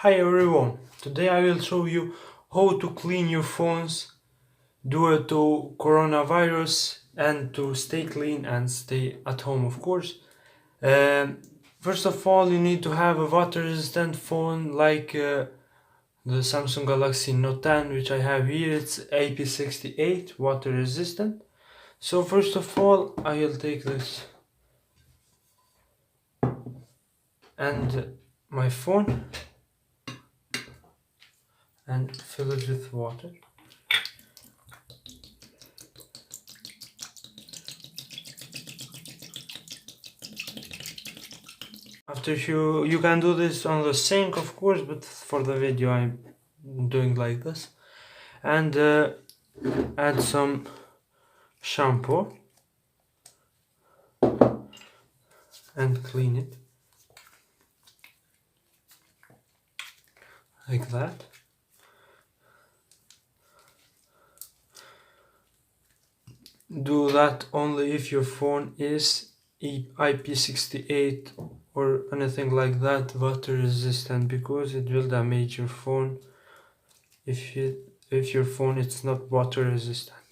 Hi everyone, today I will show you how to clean your phones due to coronavirus and to stay clean and stay at home, of course. Um, First of all, you need to have a water resistant phone like the Samsung Galaxy Note 10, which I have here. It's IP68 water resistant. So first of all, I will take this and my phone and fill it with water. After you can do this on the sink, of course, but for the video I'm doing like this. And add some shampoo and clean it like that. Do that only if your phone is IP68 or anything like that water resistant, because it will damage your phone if your phone is not water resistant.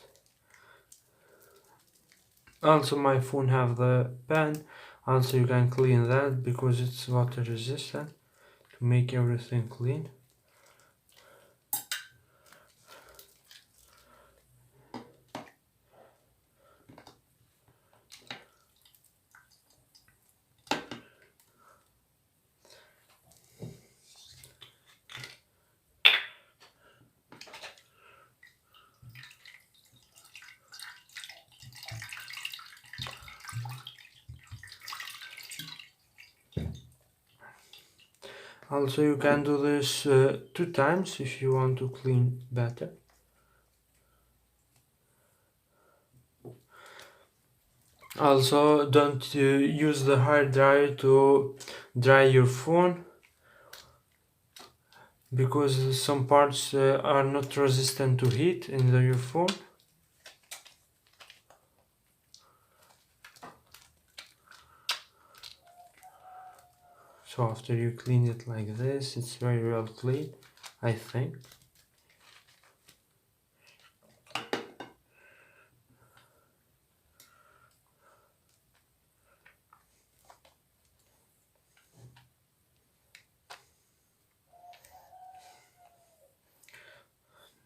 Also my phone have the pen, also you can clean that because it's water resistant to make everything clean. Also you can do this 2 times if you want to clean better. Also don't use the hard dryer to dry your phone, because some parts are not resistant to heat in your phone. So after you clean it like this, it's very well clean, I think.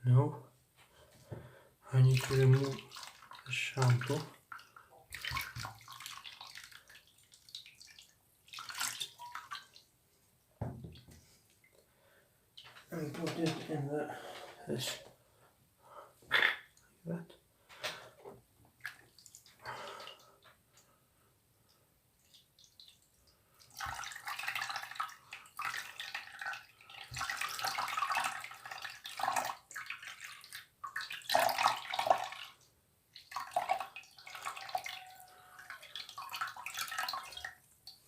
No, I need to remove the shampoo. And put it in this like that.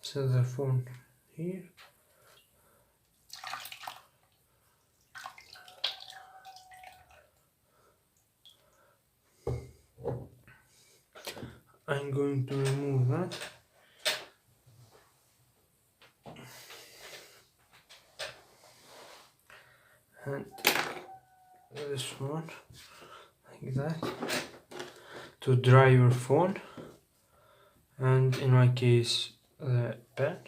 Set the phone here. I'm going to remove that. And this one like that to dry your phone, and in my case the pen.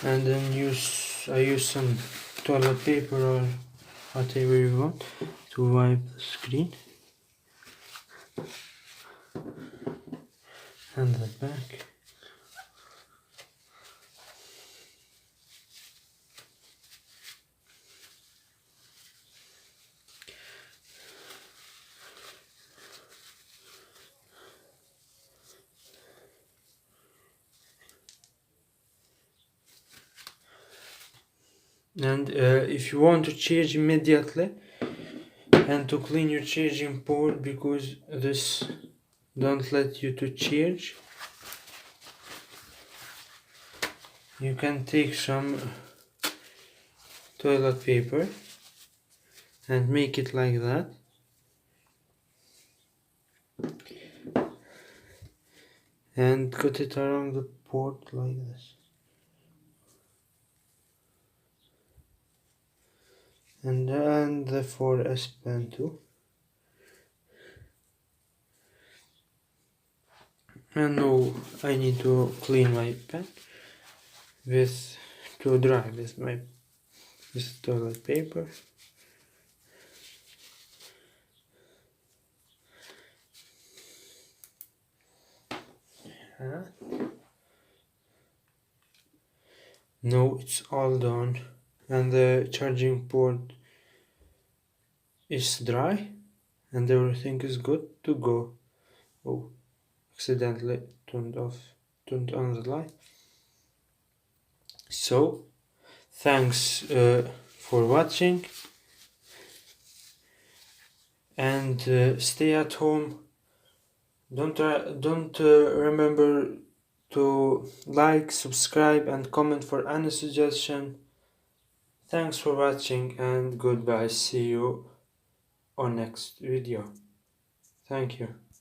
And then I use some toilet paper or whatever you want to wipe the screen and the back. And if you want to charge immediately and to clean your charging port, because this don't let you to charge, you can take some toilet paper and make it like that, and cut it around the port like this, and then the 4S pen too. And now I need to clean my pen to dry with my toilet paper. Now it's all done, and the charging port is dry, and everything is good to go. Oh, accidentally turned on the light. So, thanks for watching, and stay at home. Don't remember to like, subscribe, and comment for any suggestion. Thanks for watching, and goodbye. See you on next video. Thank you.